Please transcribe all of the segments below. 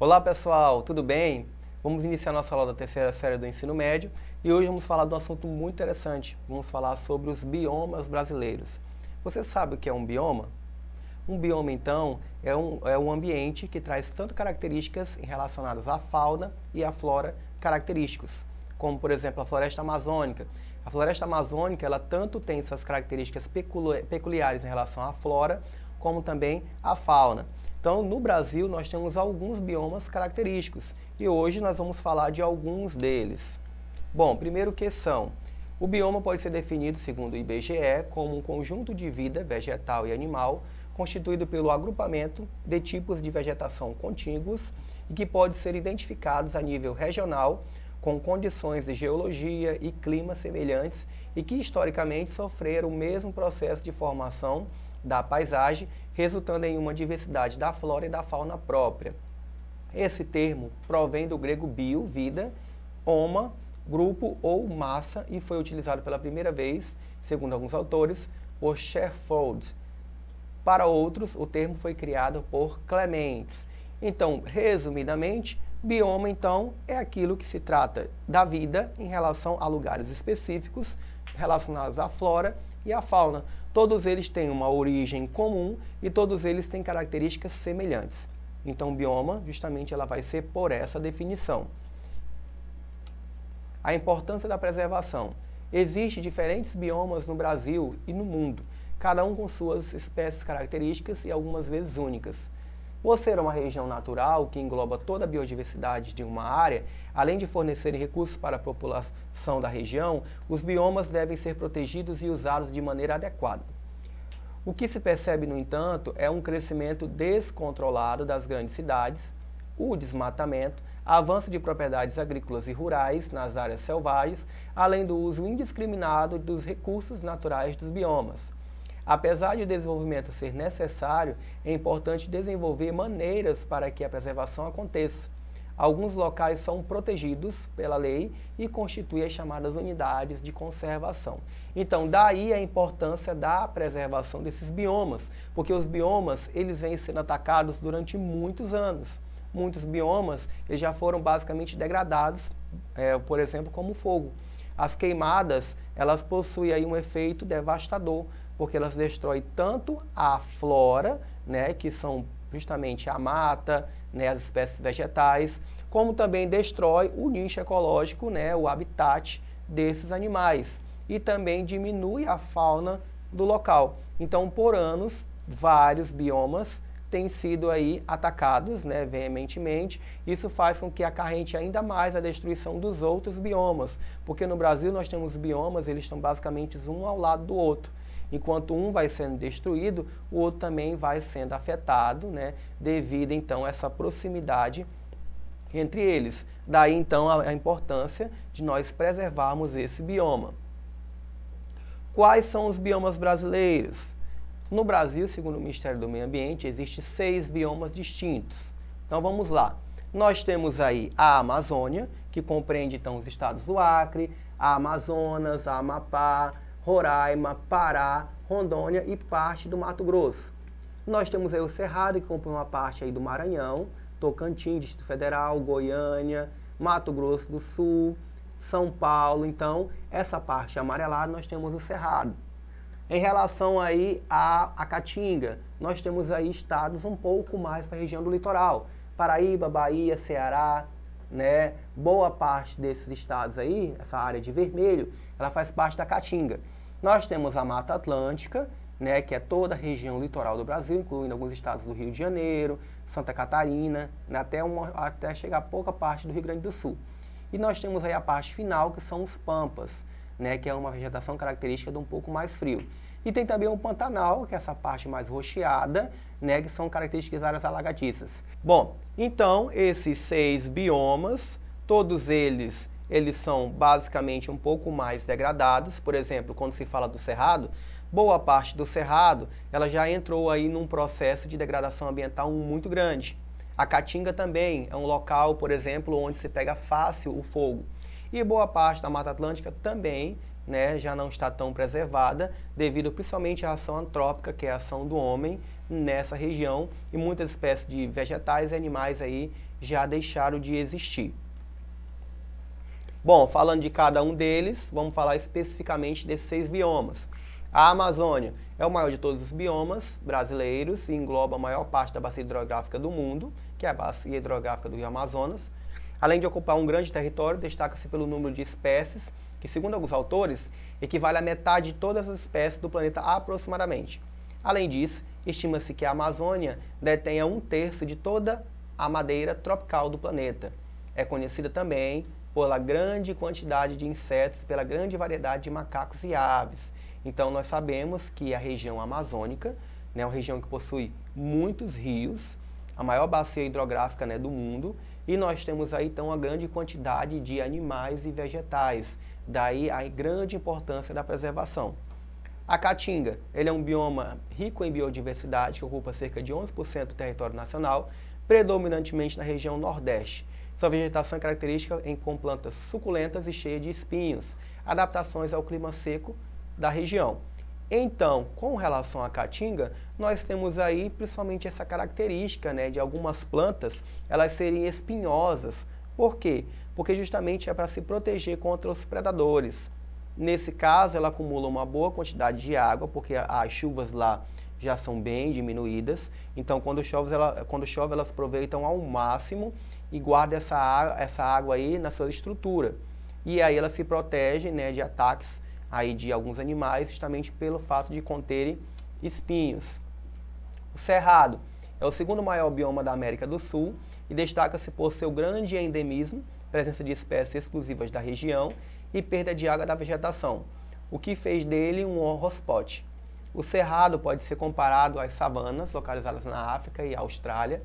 Olá pessoal, tudo bem? Vamos iniciar nossa aula da terceira série do ensino médio e hoje vamos falar de um assunto muito interessante. Vamos falar sobre os biomas brasileiros. Você sabe o que é um bioma? Um bioma, então, é um ambiente que traz tanto características relacionadas à fauna e à flora característicos, como, por exemplo, a floresta amazônica. A floresta amazônica, ela tanto tem suas características peculiares em relação à flora, como também à fauna. Então, no Brasil, nós temos alguns biomas característicos e hoje nós vamos falar de alguns deles. Bom, primeiro que são. O bioma pode ser definido, segundo o IBGE, como um conjunto de vida vegetal e animal constituído pelo agrupamento de tipos de vegetação contíguos e que pode ser identificados a nível regional com condições de geologia e clima semelhantes e que historicamente sofreram o mesmo processo de formação da paisagem, resultando em uma diversidade da flora e da fauna própria. Esse termo provém do grego bio, vida, oma, grupo ou massa e foi utilizado pela primeira vez, segundo alguns autores, por Sherford. Para outros, o termo foi criado por Clements. Então, resumidamente, bioma, então, é aquilo que se trata da vida em relação a lugares específicos relacionados à flora e à fauna. Todos eles têm uma origem comum e todos eles têm características semelhantes. Então, bioma, justamente, ela vai ser por essa definição. A importância da preservação. Existem diferentes biomas no Brasil e no mundo, cada um com suas espécies características e algumas vezes únicas. Por ser uma região natural que engloba toda a biodiversidade de uma área, além de fornecerem recursos para a população da região, os biomas devem ser protegidos e usados de maneira adequada. O que se percebe, no entanto, é um crescimento descontrolado das grandes cidades, o desmatamento, avanço de propriedades agrícolas e rurais nas áreas selvagens, além do uso indiscriminado dos recursos naturais dos biomas. Apesar de o desenvolvimento ser necessário, é importante desenvolver maneiras para que a preservação aconteça. Alguns locais são protegidos pela lei e constituem as chamadas unidades de conservação. Então, daí a importância da preservação desses biomas, porque os biomas eles vêm sendo atacados durante muitos anos. Muitos biomas eles já foram basicamente degradados, por exemplo, como o fogo. As queimadas, elas possuem aí um efeito devastador, porque elas destroem tanto a flora, né, que são justamente a mata, né, as espécies vegetais, como também destrói o nicho ecológico, né, o habitat desses animais, e também diminui a fauna do local. Então, por anos, vários biomas têm sido aí atacados, né, veementemente. Isso faz com que acarrente ainda mais a destruição dos outros biomas, porque no Brasil nós temos biomas, eles estão basicamente um ao lado do outro. Enquanto um vai sendo destruído, o outro também vai sendo afetado, né, devido então a essa proximidade entre eles. Daí então a importância de nós preservarmos esse bioma. Quais são os biomas brasileiros? No Brasil, segundo o Ministério do Meio Ambiente, existem 6 biomas distintos. Então vamos lá. Nós temos aí a Amazônia, que compreende então os estados do Acre, a Amazonas, a Amapá, Roraima, Pará, Rondônia e parte do Mato Grosso. Nós temos aí o Cerrado, que compõe uma parte aí do Maranhão, Tocantins, Distrito Federal, Goiânia, Mato Grosso do Sul, São Paulo. Então, essa parte amarelada nós temos o Cerrado. Em relação aí à Caatinga, nós temos aí estados um pouco mais para a região do litoral. Paraíba, Bahia, Ceará, né? Boa parte desses estados aí, essa área de vermelho, ela faz parte da Caatinga. Nós temos a Mata Atlântica, né, que é toda a região litoral do Brasil, incluindo alguns estados do Rio de Janeiro, Santa Catarina, né, até chegar a pouca parte do Rio Grande do Sul. E nós temos aí a parte final, que são os Pampas, né, que é uma vegetação característica de um pouco mais frio. E tem também o Pantanal, que é essa parte mais rocheada, né, que são características das áreas alagadiças. Bom, então esses 6 biomas, todos eles são basicamente um pouco mais degradados. Por exemplo, quando se fala do Cerrado, boa parte do Cerrado ela já entrou aí num processo de degradação ambiental muito grande. A Caatinga também é um local, por exemplo, onde se pega fácil o fogo. E boa parte da Mata Atlântica também, né, já não está tão preservada, devido principalmente à ação antrópica, que é a ação do homem nessa região, e muitas espécies de vegetais e animais aí já deixaram de existir. Bom, falando de cada um deles, vamos falar especificamente desses 6 biomas. A Amazônia é o maior de todos os biomas brasileiros e engloba a maior parte da bacia hidrográfica do mundo, que é a bacia hidrográfica do Rio Amazonas. Além de ocupar um grande território, destaca-se pelo número de espécies, que, segundo alguns autores, equivale à metade de todas as espécies do planeta aproximadamente. Além disso, estima-se que a Amazônia detenha 1/3 de toda a madeira tropical do planeta. É conhecida também pela grande quantidade de insetos, pela grande variedade de macacos e aves. Então, nós sabemos que a região amazônica, né, é uma região que possui muitos rios, a maior bacia hidrográfica, né, do mundo, e nós temos aí, então, uma grande quantidade de animais e vegetais. Daí a grande importância da preservação. A Caatinga, ele é um bioma rico em biodiversidade, que ocupa cerca de 11% do território nacional, predominantemente na região Nordeste. Sua vegetação é característica com plantas suculentas e cheias de espinhos, adaptações ao clima seco da região. Então, com relação à Caatinga, nós temos aí principalmente essa característica, né, de algumas plantas elas serem espinhosas. Por quê? Porque justamente é para se proteger contra os predadores. Nesse caso, ela acumula uma boa quantidade de água, porque as chuvas lá já são bem diminuídas. Então, quando chove, elas aproveitam ao máximo e guardam essa água aí na sua estrutura. E aí ela se protege, né, de ataques aí de alguns animais, justamente pelo fato de conterem espinhos. O Cerrado é o segundo maior bioma da América do Sul e destaca-se por seu grande endemismo, presença de espécies exclusivas da região e perda de água da vegetação, o que fez dele um hotspot. O Cerrado pode ser comparado às savanas localizadas na África e Austrália.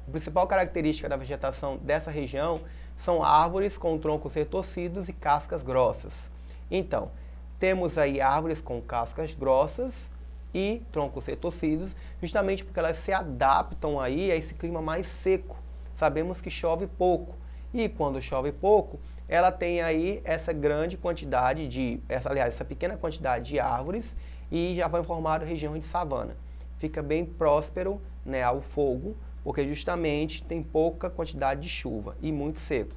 A principal característica da vegetação dessa região são árvores com troncos retorcidos e cascas grossas. Então, temos aí árvores com cascas grossas e troncos retorcidos, justamente porque elas se adaptam aí a esse clima mais seco. Sabemos que chove pouco, e quando chove pouco, ela tem aí essa grande quantidade essa pequena quantidade de árvores e já vai formar a região de savana. Fica bem próspero, né, ao fogo, porque justamente tem pouca quantidade de chuva e muito seco.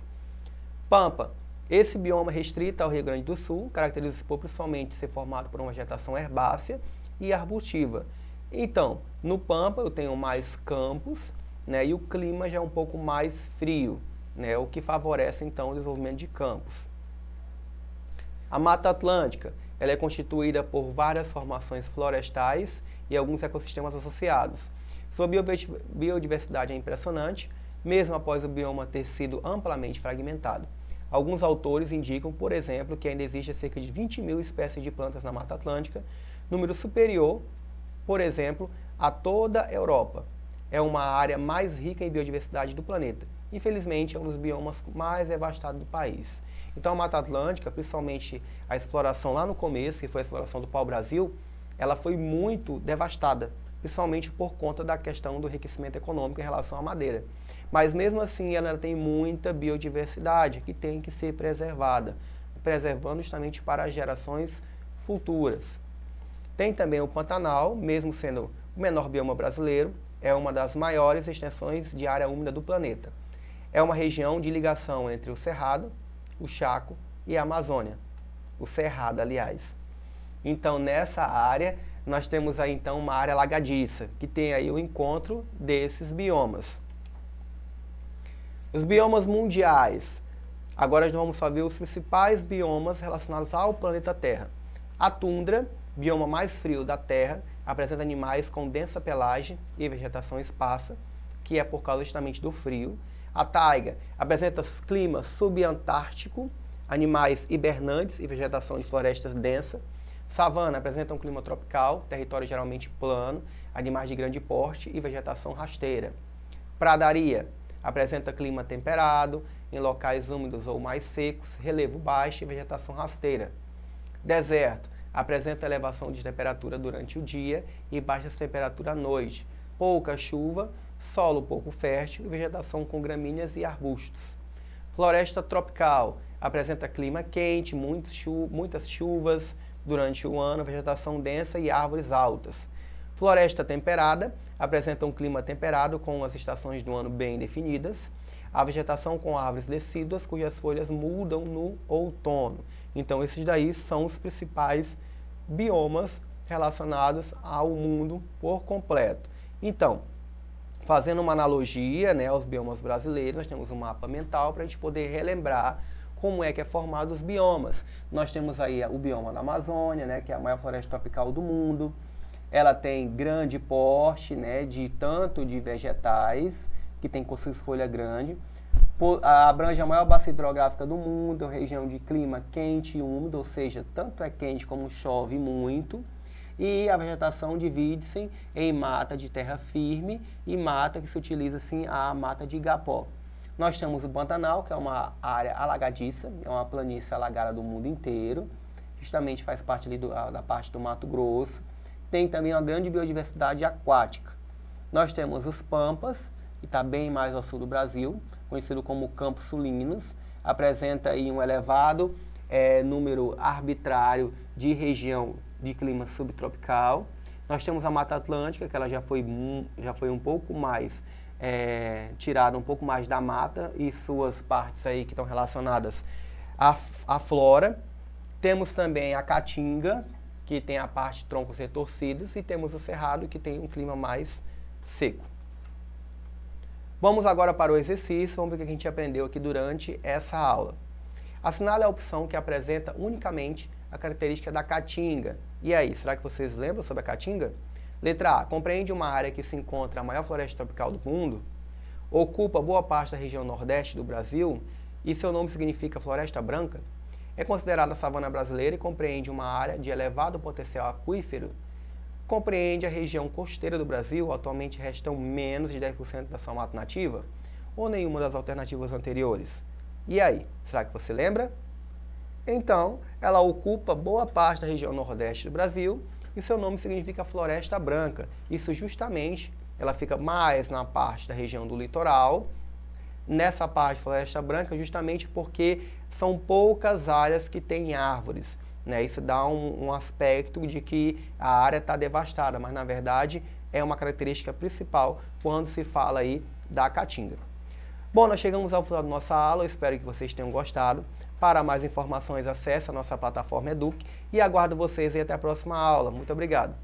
Pampa. Esse bioma restrito ao Rio Grande do Sul caracteriza-se por principalmente ser formado por uma vegetação herbácea e arbustiva. Então, no Pampa eu tenho mais campos, né, e o clima já é um pouco mais frio, né, o que favorece então o desenvolvimento de campos. A Mata Atlântica, ela é constituída por várias formações florestais e alguns ecossistemas associados. Sua biodiversidade é impressionante, mesmo após o bioma ter sido amplamente fragmentado. Alguns autores indicam, por exemplo, que ainda existe cerca de 20.000 espécies de plantas na Mata Atlântica, número superior, por exemplo, a toda a Europa. É uma área mais rica em biodiversidade do planeta. Infelizmente, é um dos biomas mais devastados do país. Então, a Mata Atlântica, principalmente a exploração lá no começo, que foi a exploração do pau-brasil, ela foi muito devastada, principalmente por conta da questão do enriquecimento econômico em relação à madeira. Mas mesmo assim ela tem muita biodiversidade que tem que ser preservada, preservando justamente para as gerações futuras. Tem também o Pantanal, mesmo sendo o menor bioma brasileiro, é uma das maiores extensões de área úmida do planeta. É uma região de ligação entre o Cerrado, o Chaco e a Amazônia. O Cerrado, aliás. Então, nessa área, nós temos aí então uma área alagadiça, que tem aí o encontro desses biomas. Os biomas mundiais. Agora nós vamos saber os principais biomas relacionados ao planeta Terra. A tundra, bioma mais frio da Terra, apresenta animais com densa pelagem e vegetação esparsa, que é por causa justamente do frio. A taiga apresenta clima subantártico, animais hibernantes e vegetação de florestas densa. Savana apresenta um clima tropical, território geralmente plano, animais de grande porte e vegetação rasteira. Pradaria apresenta clima temperado, em locais úmidos ou mais secos, relevo baixo e vegetação rasteira. Deserto apresenta elevação de temperatura durante o dia e baixa temperatura à noite, pouca chuva, solo pouco fértil e vegetação com gramíneas e arbustos. Floresta tropical apresenta clima quente, muitas chuvas durante o ano, vegetação densa e árvores altas. Floresta temperada apresenta um clima temperado com as estações do ano bem definidas. a vegetação com árvores decíduas cujas folhas mudam no outono. Então, esses daí são os principais biomas relacionados ao mundo por completo. Então, fazendo uma analogia, né, aos biomas brasileiros, nós temos um mapa mental para a gente poder relembrar como é que é formado os biomas. Nós temos aí o bioma da Amazônia, né, que é a maior floresta tropical do mundo. Ela tem grande porte, né, tanto de vegetais, que tem com suas folhas grandes, abrange a maior bacia hidrográfica do mundo, é uma região de clima quente e úmido, ou seja, tanto é quente como chove muito, e a vegetação divide-se em mata de terra firme e mata que se utiliza assim a mata de igapó. Nós temos o Pantanal, que é uma área alagadiça, é uma planície alagada do mundo inteiro, justamente faz parte ali da parte do Mato Grosso. Tem também uma grande biodiversidade aquática. Nós temos os Pampas, que está bem mais ao sul do Brasil, conhecido como Campos Sulinos, apresenta aí um elevado número arbitrário de região de clima subtropical. Nós temos a Mata Atlântica, que ela já foi um pouco mais tirada um pouco mais da mata e suas partes aí que estão relacionadas à flora. Temos também a Caatinga, que tem a parte de troncos retorcidos, e temos o Cerrado, que tem um clima mais seco. Vamos agora para o exercício, vamos ver o que a gente aprendeu aqui durante essa aula. Assinale a opção que apresenta unicamente a característica da Caatinga. E aí, será que vocês lembram sobre a Caatinga? Letra A. Compreende uma área que se encontra a maior floresta tropical do mundo, ocupa boa parte da região nordeste do Brasil e seu nome significa Floresta Branca. É considerada a savana brasileira e compreende uma área de elevado potencial aquífero. Compreende a região costeira do Brasil, atualmente restam menos de 10% da sua mata nativa, ou nenhuma das alternativas anteriores. E aí, será que você lembra? Então, ela ocupa boa parte da região nordeste do Brasil e seu nome significa Floresta Branca. Isso justamente, ela fica mais na parte da região do litoral, nessa parte de Floresta Branca, justamente porque são poucas áreas que têm árvores, né? Isso dá um aspecto de que a área está devastada, mas na verdade é uma característica principal quando se fala aí da Caatinga. Bom, nós chegamos ao final da nossa aula, eu espero que vocês tenham gostado. Para mais informações, acesse a nossa plataforma Eduque e aguardo vocês aí até a próxima aula. Muito obrigado.